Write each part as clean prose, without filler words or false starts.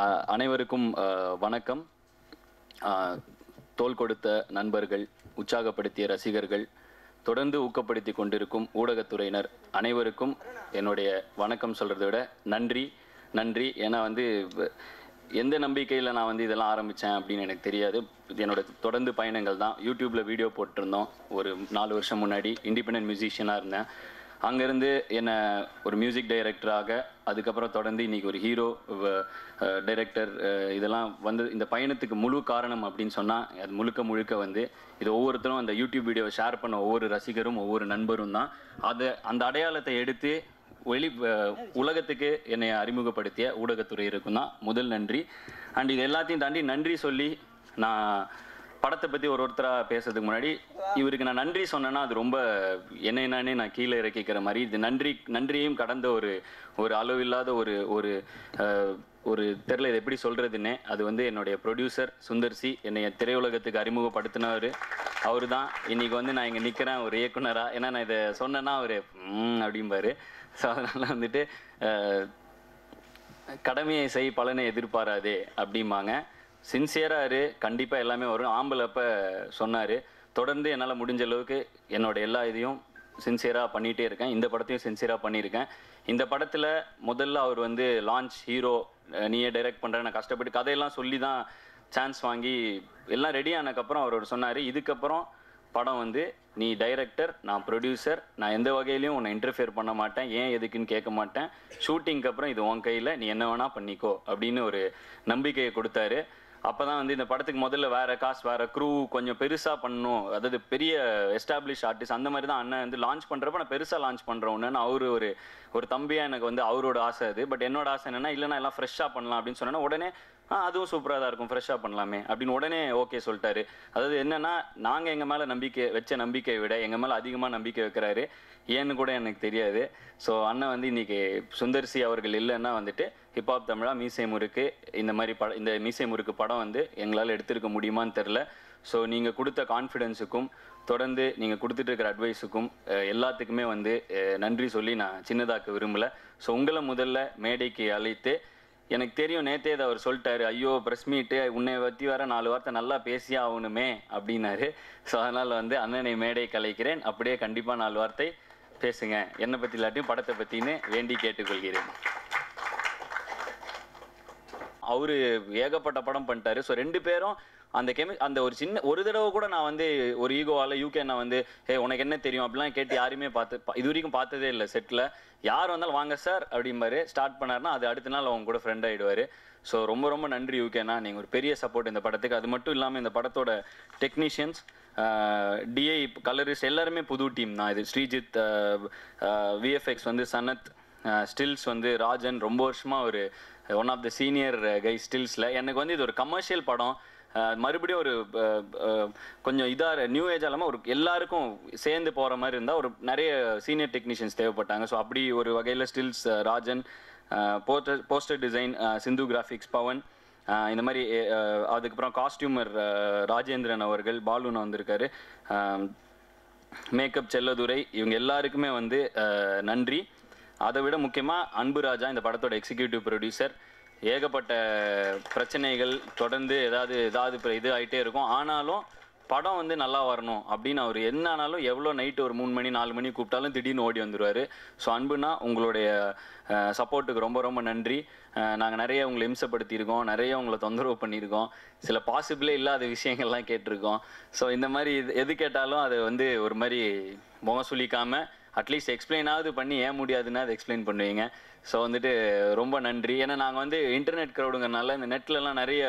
அனைவருக்கும் வணக்கம். தோள் கொடுத்த நண்பர்கள், உற்சாகப்படுத்திய ரசிகர்கள், தொடர்ந்து ஊக்கப்படுத்தி கொண்டிருக்கும் ஊடகத்துறையினர் அனைவருக்கும் என்னுடைய வணக்கம் சொல்கிறத விட நன்றி. ஏன்னா எந்த நம்பிக்கையில் நான் இதெல்லாம் ஆரம்பித்தேன் அப்படின்னு எனக்கு தெரியாது. என்னோட தொடர்ந்து பயணங்கள் தான். யூடியூப்பில் வீடியோ போட்டிருந்தோம் ஒரு 4 வருஷம் முன்னாடி. இண்டிபெண்டன்ட் மியூசிஷியனாக இருந்தேன். அங்கேருந்து என்னை ஒரு மியூசிக் டைரக்டராக, அதுக்கப்புறம் தொடர்ந்து இன்றைக்கி ஒரு ஹீரோ, டைரக்டர், இதெல்லாம் இந்த பயணத்துக்கு முழு காரணம் அப்படின்னு சொன்னால் அது முழுக்க இது ஒவ்வொருத்தரும் அந்த யூடியூப் வீடியோவை ஷேர் பண்ண ஒவ்வொரு ரசிகரும் ஒவ்வொரு நண்பரும் தான். அந்த அடையாளத்தை எடுத்து உலகத்துக்கு என்னை அறிமுகப்படுத்திய ஊடகத்துறை இருக்கும் தான் முதல் நன்றி. அண்ட் இது எல்லாத்தையும் தாண்டி நன்றி சொல்லி நான் படத்தை பற்றி ஒருத்தராக பேசுறதுக்கு முன்னாடி இவருக்கு நான் நன்றி சொன்னேன்னா அது ரொம்ப நானே நான் கீழே இறக்கிக்கிற மாதிரி. இது நன்றியையும் கடந்த ஒரு அளவில்லாத ஒரு தெரியல இது எப்படி சொல்கிறதுன்னே. அது என்னுடைய ப்ரொடியூசர் சுந்தர்சி என்னை திரையுலகத்துக்கு அறிமுகப்படுத்தினவர். அவர் தான் இன்றைக்கி நான் இங்கே நிற்கிறேன் ஒரு இயக்குனராக. ஏன்னா நான் இதை சொன்னேன்னா அவர் அப்படிம்பாரு. ஸோ அதனால் கடமையை செய் பலனை எதிர்பாராதே அப்படிம்பாங்க. சின்சியராக கண்டிப்பாக எல்லாமே வரும். ஆம்பளப்ப சொன்னார். தொடர்ந்து என்னால் முடிஞ்ச அளவுக்கு என்னோட எல்லா இதையும் சின்சியராக பண்ணிகிட்டே இருக்கேன். இந்த படத்தையும் சின்சியராக பண்ணியிருக்கேன். இந்த படத்தில் முதல்ல அவர் லான்ச் ஹீரோ, நீயே டைரக்ட் பண்ணுற, நான் கஷ்டப்பட்டு கதையெல்லாம் சொல்லி தான் சான்ஸ் வாங்கி எல்லாம் ரெடி ஆனதுக்கப்புறம் அவர் சொன்னார், இதுக்கப்புறம் படம் நீ டைரக்டர், நான் ப்ரொடியூசர், நான் எந்த வகையிலையும் உன்னை இன்டர்ஃபியர் பண்ண மாட்டேன், ஏன் எதுக்குன்னு கேட்க மாட்டேன், ஷூட்டிங்க்கு அப்புறம் இது உன் கையில், நீ என்ன வேணால் பண்ணிக்கோ அப்படின்னு ஒரு நம்பிக்கையை கொடுத்தாரு. அப்போ தான் இந்த படத்துக்கு முதல்ல வேறு காஸ்ட், வேறு க்ரூ, கொஞ்சம் பெருசாக பண்ணணும், அதாவது பெரிய எஸ்டாப்ளிஷ் ஆர்டிஸ்ட் அந்த மாதிரி தான் அண்ணன் லான்ச் பண்ணுறப்ப நான் பெருசாக லான்ச் பண்ணுறோன்னு அவர் ஒரு தம்பியாக எனக்கு அவரோட ஆசை அது. பட் என்னோட ஆசை என்னென்னா, இல்லைனா எல்லாம் ஃப்ரெஷ்ஷாக பண்ணலாம் அப்படின்னு சொன்னேன்னா உடனே அதுவும் சூப்பராக தான் இருக்கும், ஃப்ரெஷ்ஷாக பண்ணலாமே அப்படின்னு உடனே ஓகே சொல்லிட்டாரு. அதாவது என்னென்னா, நாங்கள் எங்கள் மேலே நம்பிக்கையை விட எங்கள் மேலே அதிகமாக நம்பிக்கை வைக்கிறாரு. ஏன்னு கூட எனக்கு தெரியாது. ஸோ அண்ணன் இன்றைக்கி சுந்தர்சி அவர்கள் இல்லைன்னா ஹிப்ஹாப் தமிழா மீசை முறுக்கு இந்த மாதிரி இந்த மீசை முறுக்கு படம் எங்களால் எடுத்திருக்க முடியுமான்னு தெரில. ஸோ நீங்கள் கொடுத்த கான்ஃபிடென்ஸுக்கும் தொடர்ந்து நீங்கள் கொடுத்துட்டு இருக்கிற அட்வைஸுக்கும் எல்லாத்துக்குமே நன்றி சொல்லி நான் சின்னதாக்க விரும்பலை. ஸோ உங்களை முதல்ல மேடைக்கு அழைத்து, எனக்கு தெரியும் நேற்றே அதை அவர் சொல்லிட்டாரு, ஐயோ ப்ரெஸ் மீட்டு உன்னை பற்றி வர 4 வார்த்தை நல்லா பேசியே ஆகணுமே அப்படின்னாரு. ஸோ அதனால் அண்ணனை மேடை கலைக்கிறேன். அப்படியே கண்டிப்பாக 4 வார்த்தை பேசுங்க, என்னை பற்றி இல்லாட்டியும் படத்தை பற்றின்னு வேண்டி கேட்டுக்கொள்கிறேன். அவர் ஏகப்பட்ட படம் பண்ணிட்டாரு. ஸோ 2 பேரும் அந்த ஒரு தடவை கூட நான் ஒரு ஈகோவால் யூகே நான் உனக்கு என்ன தெரியும் அப்படிலாம் கேட்டு யாருமே இது வரைக்கும் பார்த்ததே இல்லை. செட்டில் யார் வந்தாலும் வாங்க சார் அப்படிம்பாரு. ஸ்டார்ட் பண்ணார்னா அது அடுத்த நாள் அவங்க கூட ஃப்ரெண்ட் ஆகிடுவார். ஸோ ரொம்ப நன்றி யூகேண்ணா, நீங்கள் ஒரு பெரிய சப்போர்ட் இந்த படத்துக்கு. அது மட்டும் இல்லாமல் இந்த படத்தோட டெக்னீஷியன்ஸ், டிஐ, கலரிஸ்ட் எல்லாருமே புது டீம் தான். இது ஸ்ரீஜித், விஎஃப்எக்ஸ் சனத், ஸ்டில்ஸ் ராஜன், ரொம்ப வருஷமாக ஒரு ஒன் ஆஃப் த சீனியர் கை ஸ்டில்ஸில். எனக்கு இது ஒரு கமர்ஷியல் படம், மறுபடியும் ஒரு கொஞ்சம் நியூ ஏஜ் இல்லாமல் ஒரு எல்லாருக்கும் சேர்ந்து போகிற மாதிரி இருந்தால் ஒரு நிறைய சீனியர் டெக்னீஷியன்ஸ் தேவைப்பட்டாங்க. ஸோ அப்படி ஒரு வகையில் ஸ்டில்ஸ் ராஜன், போஸ்டர் டிசைன் சிந்து கிராஃபிக்ஸ் பவன், இந்த மாதிரி. அதுக்கப்புறம் காஸ்டியூமர் ராஜேந்திரன் அவர்கள், பாலுன்னு வந்திருக்காரு, மேக்கப் செல்லதுரை, இவங்க எல்லாருக்குமே நன்றி. அதை விட முக்கியமாக அன்பு ராஜா, இந்த படத்தோட எக்ஸிக்யூட்டிவ் ப்ரொடியூசர். ஏகப்பட்ட பிரச்சனைகள் தொடர்ந்து ஏதாவது இது ஆகிட்டே இருக்கும். ஆனாலும் படம் நல்லா வரணும் அப்படின்னு அவர் என்ன ஆனாலும் எவ்வளோ நைட்டு ஒரு 3 மணி 4 மணி கூப்பிட்டாலும் திடீர்னு ஓடி வந்துடுவார். ஸோ அன்புனா உங்களுடைய சப்போர்ட்டுக்கு ரொம்ப நன்றி. நாங்கள் நிறைய உங்களை இம்சப்படுத்தியிருக்கோம், நிறைய உங்களை தொந்தரவு பண்ணியிருக்கோம், சில பாசிபிளே இல்லாத விஷயங்கள்லாம் கேட்டிருக்கோம். ஸோ இந்த மாதிரி எது கேட்டாலும் அதை ஒரு மாதிரி முகம் சுளிக்காமல் அட்லீஸ்ட் எக்ஸ்பிளைனாவது பண்ணி ஏன் முடியாதுன்னா அதை எக்ஸ்பிளைன் பண்ணுவீங்க. ஸோ ரொம்ப நன்றி. ஏன்னா நாங்கள் இன்டர்நெட் க்ரௌடுங்கிறனால இந்த நெட்லலாம் நிறைய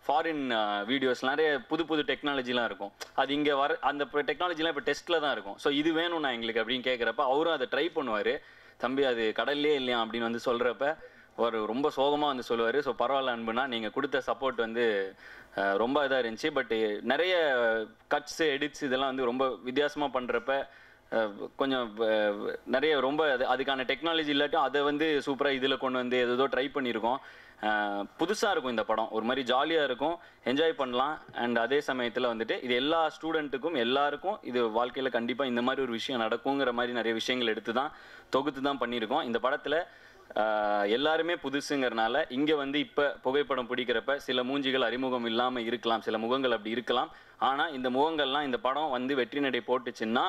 ஃபாரின் வீடியோஸ், நிறைய புது டெக்னாலஜிலாம் இருக்கும். அது இங்கே அந்த டெக்னாலஜிலாம் இப்போ டெஸ்ட்டில் தான் இருக்கும். ஸோ இது வேணும்ண்ணா எங்களுக்கு அப்படின்னு கேட்குறப்ப அவரும் அதை ட்ரை பண்ணுவார். தம்பி அது கடல்லே இல்லையா அப்படின்னு சொல்கிறப்ப ஒரு ரொம்ப சோகமாக சொல்லுவார். ஸோ பரவாயில்ல அன்புனா, நீங்கள் கொடுத்த சப்போர்ட் ரொம்ப இதாக இருந்துச்சு. பட் நிறைய கட்ஸு, எடிட்ஸ் இதெல்லாம் ரொம்ப வித்தியாசமாக பண்ணுறப்ப கொஞ்சம் நிறைய ரொம்ப அதுக்கான டெக்னாலஜி இல்லாட்டும் அதை சூப்பராக இதில் கொண்டு ஏதோ ட்ரை பண்ணியிருக்கோம். புதுசாக இருக்கும் இந்த படம், ஒரு மாதிரி ஜாலியாக இருக்கும், என்ஜாய் பண்ணலாம். அண்ட் அதே சமயத்தில் இது எல்லா ஸ்டூடெண்ட்டுக்கும் எல்லாருக்கும் இது வாழ்க்கையில் கண்டிப்பாக இந்த மாதிரி ஒரு விஷயம் நடக்குங்கிற மாதிரி நிறைய விஷயங்கள் எடுத்து தான் தொகுத்து தான் பண்ணியிருக்கோம். இந்த படத்தில் எல்லாருமே புதுசுங்கிறனால இங்கே வந்து இப்போ புகைப்படம் பிடிக்கிறப்ப சில மூஞ்சிகள் அறிமுகம் இல்லாமல் இருக்கலாம், சில முகங்கள் அப்படி இருக்கலாம். ஆனால் இந்த முகங்கள்லாம் இந்த படம் வந்து வெற்றி நடை போட்டுச்சுன்னா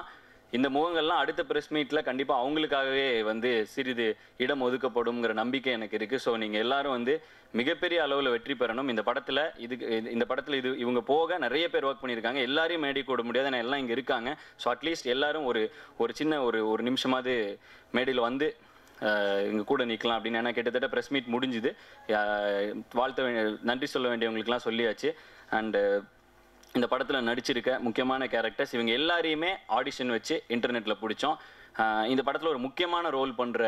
இந்த முகங்கள்லாம் அடுத்த ப்ரெஸ் மீட்டில் கண்டிப்பாக அவங்களுக்காகவே வந்து சிறிது இடம் ஒதுக்கப்படும்ங்கிற நம்பிக்கை எனக்கு இருக்குது. ஸோ நீங்கள் எல்லாரும் வந்து மிகப்பெரிய அளவில் வெற்றி பெறணும். இந்த படத்தில் இவங்க போக நிறைய பேர் ஒர்க் பண்ணியிருக்காங்க. எல்லாரையும் மேடை கூட முடியாது, ஆனால் எல்லாம் இங்கே இருக்காங்க. ஸோ அட்லீஸ்ட் எல்லாரும் ஒரு சின்ன ஒரு நிமிஷமாவது மேடையில் வந்து இங்கே கூட நிற்கலாம் அப்படின்னு. ஏன்னா கிட்டத்தட்ட ப்ரெஸ் மீட் முடிஞ்சுது, நன்றி சொல்ல வேண்டியவங்களுக்குலாம் சொல்லியாச்சு. அண்டு இந்த படத்தில் நடிச்சிருக்க முக்கியமான கேரக்டர்ஸ் இவங்க எல்லாரையுமே ஆடிஷன் வச்சு இன்டர்நெட்டில் பிடிச்சோம். இந்த படத்தில் ஒரு முக்கியமான ரோல் பண்ணுற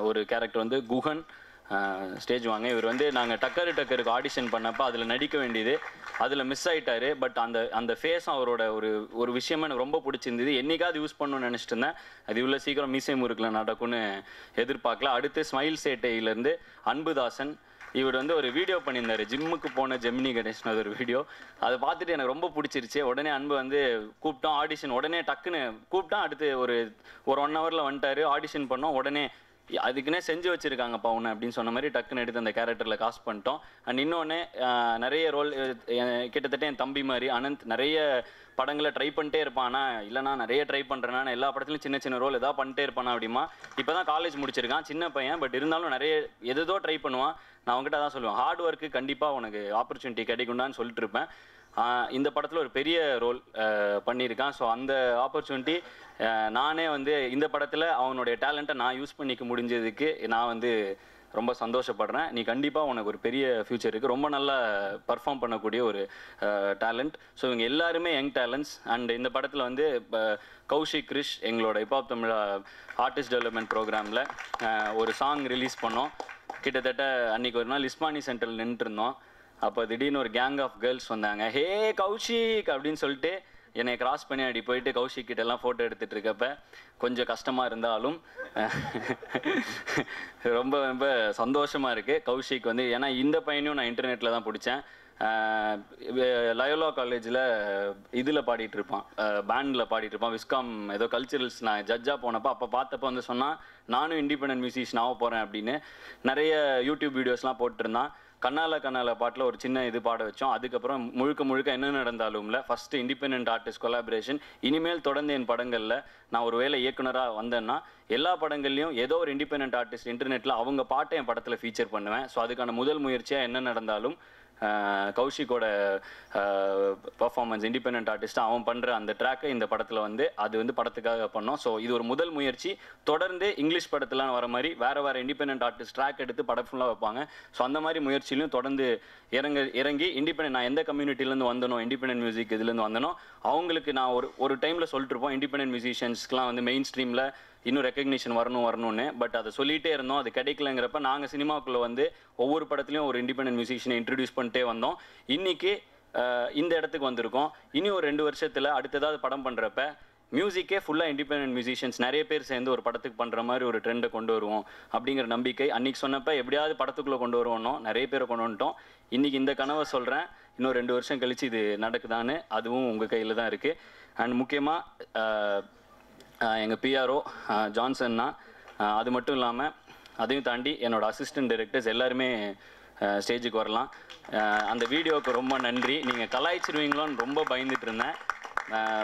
ஒரு கேரக்டர் வந்து குஹன். ஸ்டேஜ் வாங்க. இவர் வந்து நாங்கள் டக்கருக்கு ஆடிஷன் பண்ணப்போ அதில் நடிக்க வேண்டியது, அதில் மிஸ் ஆகிட்டாரு. பட் அந்த ஃபேஸும் அவரோட ஒரு விஷயமா எனக்கு ரொம்ப பிடிச்சிருந்தது. என்னைக்காவது யூஸ் பண்ணணும்னு நினச்சிட்டு இருந்தேன். அது இவ்வளோ சீக்கிரம் மீசை முறுக்கில் நடக்கும்னு எதிர்பார்க்கல. அடுத்து ஸ்மைல் சேட்டையிலேருந்து அன்புதாசன். இவர் வந்து ஒரு வீடியோ பண்ணியிருந்தார், ஜிம்முக்கு போன ஜெமினி கணேஷன். அது ஒரு வீடியோ, அதை பார்த்துட்டு எனக்கு ரொம்ப பிடிச்சிருச்சு. உடனே அன்பு வந்து கூப்பிட்டோம் ஆடிஷன், உடனே டக்குன்னு கூப்பிட்டோம். அடுத்து ஒரு 1 ஹவரில் வந்துட்டார். ஆடிஷன் பண்ணோம். உடனே அதுக்குன்னே செஞ்சு வச்சுருக்காங்கப்பா ஒன்று அப்படின்னு சொன்ன மாதிரி டக்குன்னு எடுத்து அந்த கேரக்டரில் காஸ்ட் பண்ணிட்டோம். அண்ட் இன்னொன்று நிறைய ரோல், கிட்டத்தட்ட என் தம்பி மாதிரி அனந்த் நிறைய படங்களை ட்ரை பண்ணிட்டே இருப்பானா, இல்லைனா நிறைய ட்ரை பண்ணுறேன்னா எல்லா படத்துலையும் சின்ன சின்ன ரோல் எதாவது பண்ணிட்டே இருப்பானா அப்படிமா. இப்போ தான் காலேஜ் முடிச்சிருக்கான், சின்ன பையன். பட் இருந்தாலும் நிறைய எதோ ட்ரை பண்ணுவான். நான் அவங்ககிட்ட தான் சொல்லுவேன், ஹார்ட் ஒர்க்கு கண்டிப்பாக உனக்கு ஆப்பர்ச்சுனிட்டி கிடைக்கும்டான்னு சொல்லிட்டு இருப்பேன். இந்த படத்தில் ஒரு பெரிய ரோல் பண்ணியிருக்கான். ஸோ அந்த ஆப்பர்ச்சுனிட்டி நானே வந்து இந்த படத்தில் அவனுடைய டேலண்ட்டை நான் யூஸ் பண்ணிக்க முடிஞ்சதுக்கு நான் வந்து ரொம்ப சந்தோஷப்படுறேன். நீ கண்டிப்பாக உனக்கு ஒரு பெரிய ஃப்யூச்சர் இருக்குது, ரொம்ப நல்லா பர்ஃபார்ம் பண்ணக்கூடிய ஒரு டேலண்ட். ஸோ இவங்க எல்லாருமே யங் டேலண்ட்ஸ். அண்ட் இந்த படத்தில் வந்து கௌஷிக் கிரிஷ் எங்களோட ஹிப்ஹாப் தமிழ் ஆர்டிஸ்ட் டெவலப்மெண்ட் ப்ரோக்ராமில் ஒரு சாங் ரிலீஸ் பண்ணோம். கிட்டத்தட்ட அன்றைக்கி ஒரு நாள் இஸ்மானி சென்டரில் நின்றுருந்தோம். அப்போ திடீர்னு ஒரு கேங் ஆஃப் கேர்ள்ஸ் வந்தாங்க. ஹே கௌஷிக் அப்படின்னு சொல்லிட்டு என்னை கிராஸ் பண்ணி அப்படி போயிட்டு கௌஷிக் கிட்டெல்லாம் ஃபோட்டோ எடுத்துகிட்டு இருக்கப்ப கொஞ்சம் கஷ்டமாக இருந்தாலும் ரொம்ப ரொம்ப சந்தோஷமாக இருக்குது. கௌஷிக் வந்து ஏன்னா இந்த பையனையும் நான் இன்டர்நெட்டில் தான் பிடிச்சேன். லயோலா காலேஜில் இதில் பாடிட்டு இருப்பான், பேண்டில் பாடிட்டு இருப்பான். விஸ்காம் ஏதோ கல்ச்சுரல்ஸ் நான் ஜட்ஜாக போனப்போ அப்போ பார்த்தப்போ வந்து சொன்னால் நானும் இண்டிபெண்டன்ட் மியூசிஷியன் ஆக போகிறேன் அப்படின்னு நிறைய யூடியூப் வீடியோஸ்லாம் போட்டிருந்தான். கண்ணால பாட்டில் ஒரு சின்ன இது பாட வச்சோம். அதுக்கப்புறம் முழுக்க என்ன நடந்தாலும்ல ஃபஸ்ட்டு இண்டிபெண்டன்ட் ஆர்டிஸ்ட் கொலாபரேஷன். இனிமேல் தொடர்ந்து என் படங்களில் நான் ஒரு வேளை இயக்குனராக வந்தேன்னா எல்லா படங்கள்லையும் ஏதோ ஒரு இண்டிபெண்டன்ட் ஆர்டிஸ்ட் இன்டர்நெட்டில் அவங்க பாட்டை என் படத்தில் ஃபீச்சர் பண்ணுவேன். ஸோ அதுக்கான முதல் முயற்சியாக என்ன நடந்தாலும் கௌஷிக்கோட பர்ஃபார்மன்ஸ் இண்டிபெண்டன்ட் ஆர்டிஸ்ட்டாக அவன் பண்ணுற அந்த ட்ராக்கை இந்த படத்தில் வந்து அது வந்து படத்துக்காக பண்ணோம். ஸோ இது ஒரு முதல் முயற்சி. தொடர்ந்து இங்கிலீஷ் படத்துலாம் வர மாதிரி வேறு இண்டிபெண்டன்ட் ஆர்டிஸ்ட் ட்ராக் எடுத்து படம் ஃபுல்லாக வைப்பாங்க. ஸோ அந்த மாதிரி முயற்சியிலும் தொடர்ந்து இறங்கி இண்டிபெண்டன்ட் நான் எந்த கம்யூனிட்டிலேருந்து வந்தனோ, இண்டிபெண்டன்ட் மியூசிக் இதுலேருந்து வந்தனோ அவங்களுக்கு நான் ஒரு டைமில் சொல்லிட்டுருப்போம் இண்டிபெண்டன்ட் மியூசிஷியன்ஸ்க்குலாம் வந்து மெயின் ஸ்ட்ரீமில் இன்னும் ரெக்கக்னிஷன் வரணும்னு. பட் அதை சொல்லிகிட்டே இருந்தோம், அது கிடைக்கலங்கிறப்ப நாங்கள் சினிமாவுக்குள்ளே வந்து ஒவ்வொரு படத்துலையும் ஒரு இண்டிபெண்டன்ட் மியூசிஷியனை இன்ட்ரடியூஸ் பண்ணிட்டே வந்தோம். இன்றைக்கி இந்த இடத்துக்கு வந்திருக்கோம். இனி ஒரு 2 வருஷத்தில் அடுத்ததாவது படம் பண்ணுறப்ப மியூசிக்கே ஃபுல்லாக இண்டிபெண்டன்ட் மியூசிஷியன்ஸ் நிறைய பேர் சேர்ந்து ஒரு படத்துக்கு பண்ணுற மாதிரி ஒரு ட்ரெண்டை கொண்டு வருவோம் அப்படிங்கிற நம்பிக்கை. அன்றைக்கி சொன்னப்போ எப்படியாவது படத்துக்குள்ளே கொண்டு வருவோன்னோ நிறைய பேரை கொண்டு வந்துட்டோம். இன்றைக்கி இந்த கனவை சொல்கிறேன், இன்னும் 2 வருஷம் கழித்து இது நடக்குதான்னு அதுவும் உங்கள் கையில் தான் இருக்குது. அண்ட் முக்கியமாக எங்கள் பிஆர்ஓ ஜான்சன்னா, அது மட்டும் இல்லாமல் அதையும் தாண்டி என்னோடய அசிஸ்டன்ட் டைரக்டர்ஸ் எல்லாருமே ஸ்டேஜுக்கு வரலாம். அந்த வீடியோவுக்கு ரொம்ப நன்றி. நீங்கள் கலாய்ச்சிருவீங்களோன்னு ரொம்ப பயந்துட்டு இருந்தேன்.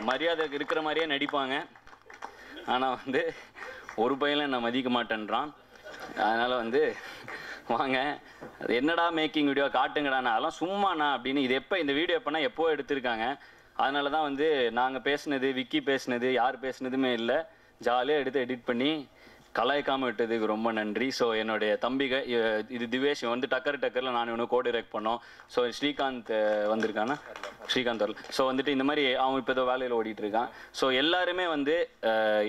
மரியாதை இருக்கிற மாதிரியே நடிப்பாங்க, ஆனால் வந்து ஒரு பையனை நான் மதிக்க மாட்டேன்றான். அதனால் வந்து வாங்க, அது என்னடா மேக்கிங் வீடியோ காட்டுங்கடாண்ணா, அதெல்லாம் சும்மாண்ணா அப்படின்னு. இது எப்போ இந்த வீடியோ எப்போனா எப்போ எடுத்திருக்காங்க. அதனால தான் வந்து நாங்கள் பேசுனது, விக்கி பேசுனது, யார் பேசுனதுமே இல்லை, ஜாலியாக எடுத்து எடிட் பண்ணி கலாய்க்காமல் விட்டதுக்கு ரொம்ப நன்றி. ஸோ என்னுடைய தம்பிக இது திவேஷ் வந்து டக்கரில் நான் இவனு கோ டைரக்ட் பண்ணோம். ஸோ ஸ்ரீகாந்த் வந்திருக்கானா, ஸ்ரீகாந்த் வரல. ஸோ வந்துட்டு இந்த மாதிரி அவன் இப்போ ஏதோ வேலையில் ஓடிட்டுருக்கான். ஸோ எல்லாருமே வந்து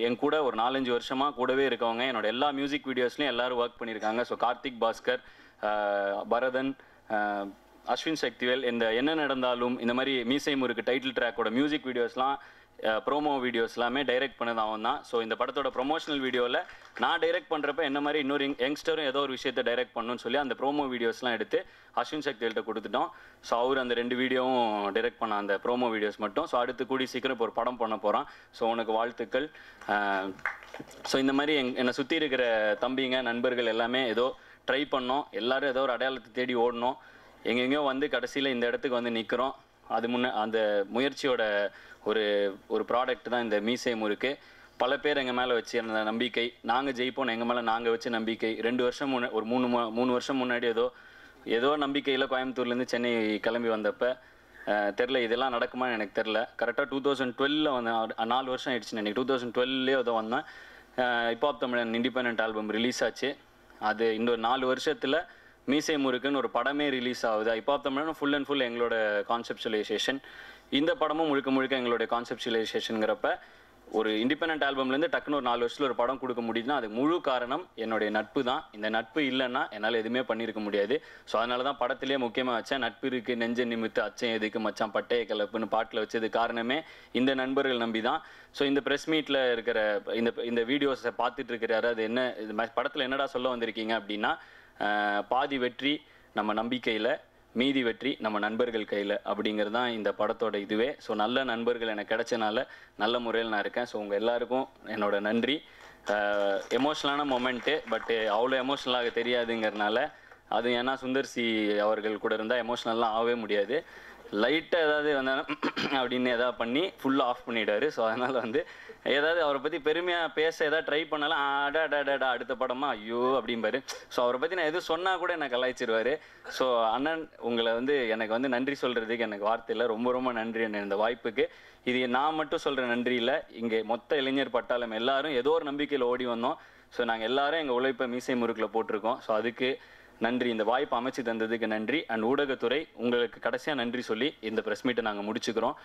என் கூட ஒரு 4-5 வருஷமாக கூடவே இருக்கவங்க. என்னோட எல்லா மியூசிக் வீடியோஸ்லையும் எல்லோரும் ஒர்க் பண்ணியிருக்காங்க. ஸோ கார்த்திக் பாஸ்கர், பரதன், அஸ்வின் சக்திவேல், இந்த என்ன நடந்தாலும் இந்த மாதிரி மீசை முறுக்கு டைட்டில் ட்ராக்கோட மியூசிக் வீடியோஸ்லாம் ப்ரோமோ வீடியோஸ் எல்லாமே டைரக்ட் பண்ணது அவன் தான். ஸோ இந்த படத்தோட ப்ரொமோஷனல் வீடியோவில் நான் டைரக்ட் பண்ணுறப்ப என்ன மாதிரி இன்னொரு யங்ஸ்டரும் ஏதோ ஒரு விஷயத்தை டைரக்ட் பண்ணணும்னு சொல்லி அந்த ப்ரோமோ வீடியோஸ்லாம் எடுத்து அஸ்வின் சக்திகள்கிட்ட கொடுத்துட்டோம். ஸோ அவர் அந்த 2 வீடியோவும் டைரக்ட் பண்ண அந்த ப்ரோமோ வீடியோஸ் மட்டும். ஸோ அடுத்து கூடி சீக்கிரம் இப்போ ஒரு படம் பண்ண போகிறான். ஸோ உனக்கு வாழ்த்துக்கள். ஸோ இந்த மாதிரி என்னை சுற்றி இருக்கிற தம்பிங்க நண்பர்கள் எல்லாமே ஏதோ ட்ரை பண்ணோம், எல்லோரும் ஏதோ ஒரு அடையாளத்தை தேடி ஓடணும், எங்கெங்கேயோ வந்து கடைசியில் இந்த இடத்துக்கு வந்து நிற்கிறோம். அது அந்த முயற்சியோட ஒரு ப்ராடக்ட் தான் இந்த மீசை முறுக்கு. பல பேர் எங்கள் மேலே வச்சு அந்த நம்பிக்கை, நாங்கள் ஜெயிப்போம் எங்கள் மேலே நாங்கள் வச்ச நம்பிக்கை. 2 வருஷம் ஒரு 3 வருஷம் முன்னாடி ஏதோ நம்பிக்கையில் கோயம்புத்தூர்லேருந்து சென்னை கிளம்பி வந்தப்போ தெரில இதெல்லாம் நடக்குமான்னு எனக்கு தெரில. கரெக்டாக 2012 வந்தேன். 4 வருஷம் ஆயிடுச்சு நினைக்கிறேன். 2012 ஏதோ வந்தேன். ஹிப்ஹாப் தமிழன் இண்டிபெண்டன்ட் ஆல்பம் ரிலீஸ் ஆச்சு. அது இன்னொரு 4 வருஷத்தில் மீசை முறுக்குன்னு ஒரு படமே ரிலீஸ் ஆகுது. ஹிப்ஹாப் தமிழன் ஃபுல் அண்ட் ஃபுல் எங்களோட கான்செப்சுவலைசேஷன், இந்த படமும் முழுக்க முழுக்க எங்களுடைய கான்செப்சுவலைசேஷனுங்கிறப்ப ஒரு இண்டிபெண்டன்ட் ஆல்பம்லேருந்து டக்குன்னு ஒரு 4 வருஷத்தில் ஒரு படம் கொடுக்க முடியுதுன்னா அது முழு காரணம் என்னுடைய நட்பு தான். இந்த நட்பு இல்லைன்னா என்னால் எதுவுமே பண்ணியிருக்க முடியாது. ஸோ அதனால தான் படத்துலேயே முக்கியமாக வச்சேன், நட்பு இருக்குது நெஞ்ச நிமித்து அச்சம் எதுக்கு மச்சான் பட்டைய கலப்புன்னு பாட்டில் வச்சது காரணமே இந்த நண்பர்கள் நம்பி தான். ஸோ இந்த ப்ரெஸ் மீட்டில் இருக்கிற இந்த வீடியோஸை பார்த்துட்டு இருக்கிறாரு, அது என்ன படத்தில் என்னடா சொல்ல வந்திருக்கீங்க அப்படின்னா, பாதி வெற்றி நம்ம நம்பிக்கையில், மீதி வெற்றி நம்ம நண்பர்கள் கையில் அப்படிங்கிறது தான் இந்த படத்தோட இதுவே. ஸோ நல்ல நண்பர்கள் எனக்கு கிடைச்சனால நல்ல முறையில் நான் இருக்கேன். ஸோ உங்கள் எல்லாருக்கும் என்னோட நன்றி. எமோஷ்னலான மொமெண்ட்டு, பட்டு அவ்வளோ எமோஷ்னலாக தெரியாதுங்கிறதுனால, அது ஏன்னா சுந்தர்சி அவர்கள் கூட இருந்தால் எமோஷ்னல்லாம் ஆகவே முடியாது. லைட்டாக ஏதாவது வந்தாலும் அப்படின்னு எதாவது பண்ணி ஃபுல்லாக ஆஃப் பண்ணிவிடுவார். ஸோ அதனால் ஏதாவது அவரை பற்றி பெருமையாக பேச ஏதாவது ட்ரை பண்ணாலும் அடாடாடா அடுத்த படமா ஐயோ அப்படிம்பாரு. ஸோ அவரை பற்றி நான் எதுவும் சொன்னால் கூட என்னை கலாய்ச்சிருவார். ஸோ அண்ணன் உங்களை எனக்கு நன்றி சொல்கிறதுக்கு எனக்கு வார்த்தை இல்லை. ரொம்ப ரொம்ப நன்றி அண்ணன் இந்த வாய்ப்புக்கு. இது நான் மட்டும் சொல்கிற நன்றி இல்லை, இங்கே மொத்த இளைஞர் பட்டாளம் எல்லாரும் ஏதோ ஒரு நம்பிக்கையில் ஓடி வந்தோம். ஸோ நாங்கள் எல்லாரும் எங்கள் உழைப்பை மீசை முறுக்கில் போட்டிருக்கோம். ஸோ அதுக்கு நன்றி, இந்த வாய்ப்பு அமைச்சு தந்ததுக்கு நன்றி. அண்ட் ஊடகத்துறை உங்களுக்கு கடைசியாக நன்றி சொல்லி இந்த ப்ரெஸ் மீட்டை நாங்கள் முடிச்சுக்கிறோம்.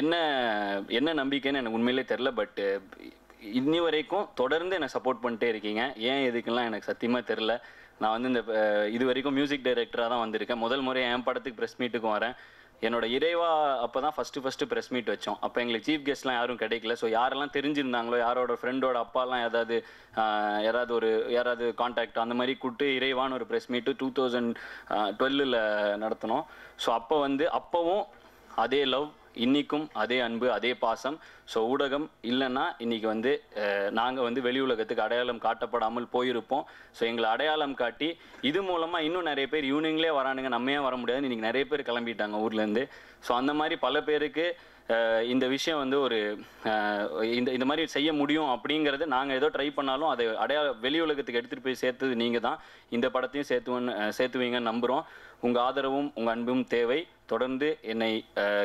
என்ன நம்பிக்கைன்னு எனக்கு உண்மையிலே தெரில, பட்டு இன்னி வரைக்கும் தொடர்ந்து என்னை சப்போர்ட் பண்ணிட்டே இருக்கீங்க. ஏன் எதுக்குலாம் எனக்கு சத்தியமாக தெரில. நான் இந்த இது வரைக்கும் மியூசிக் டைரக்டராக தான் வந்திருக்கேன். முதல் முறை என் படத்துக்கு ப்ரெஸ் மீட்டுக்கும் வரேன். என்னோட இறைவா அப்போ தான் ஃபஸ்ட்டு ப்ரெஸ் மீட் வச்சோம். அப்போ எங்களுக்கு சீஃப் கெஸ்ட்லாம் யாரும் கிடைக்கல. ஸோ யாரெல்லாம் தெரிஞ்சிருந்தாங்களோ, யாரோட ஃப்ரெண்டோட அப்பாலாம் யாராவது கான்டாக்ட் அந்த மாதிரி கூப்பிட்டு இறைவான்னு ஒரு ப்ரெஸ் மீட்டு 2012 நடத்தினோம். ஸோ அப்போவும் அதே லவ், இன்றைக்கும் அதே அன்பு, அதே பாசம். ஸோ ஊடகம் இல்லைன்னா இன்றைக்கி நாங்கள் வெளி உலகத்துக்கு அடையாளம் காட்டப்படாமல் போயிருப்போம். ஸோ எங்களை அடையாளம் காட்டி இது மூலமாக இன்னும் நிறைய பேர் ஈவினிங்லேயே வரானுங்க, நம்ம ஏன் வர முடியாது, இன்றைக்கி நிறைய பேர் கிளம்பிட்டாங்க ஊர்லேருந்து. ஸோ அந்த மாதிரி பல பேருக்கு இந்த விஷயம் இந்த மாதிரி செய்ய முடியும் அப்படிங்கிறது நாங்கள் ஏதோ ட்ரை பண்ணாலும் அதை வெளி உலகத்துக்கு எடுத்துகிட்டு போய் சேர்த்தது நீங்கள் தான். இந்த படத்தையும் சேர்த்துவீங்கன்னு நம்புகிறோம். உங்கள் ஆதரவும் உங்கள் அன்பும் தேவை. தொடர்ந்து என்னை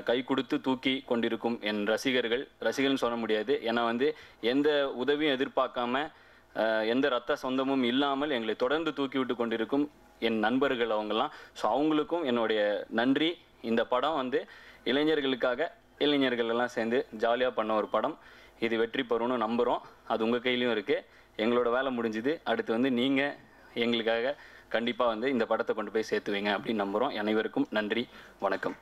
கை கொடுத்து தூக்கி கொண்டிருக்கும் என் ரசிகர்கள்னு சொல்ல முடியாது, ஏன்னா எந்த உதவியும் எதிர்பார்க்காம எந்த ரத்த சொந்தமும் இல்லாமல் எங்களை தொடர்ந்து தூக்கி விட்டு கொண்டிருக்கும் என் நண்பர்கள் அவங்கெல்லாம். ஸோ அவங்களுக்கும் என்னுடைய நன்றி. இந்த படம் இளைஞர்களுக்காக இளைஞர்கள் எல்லாம் சேர்ந்து ஜாலியாக பண்ண ஒரு படம். இது வெற்றி பெறும்னு நம்புகிறோம். அது உங்கள் கையிலையும் இருக்குது. எங்களோட வேலை முடிஞ்சுது. அடுத்து நீங்கள் எங்களுக்காக கண்டிப்பாக இந்த படத்தை கொண்டு போய் சேர்த்துவீங்க அப்படின்னு நம்புகிறோம். அனைவருக்கும் நன்றி, வணக்கம்.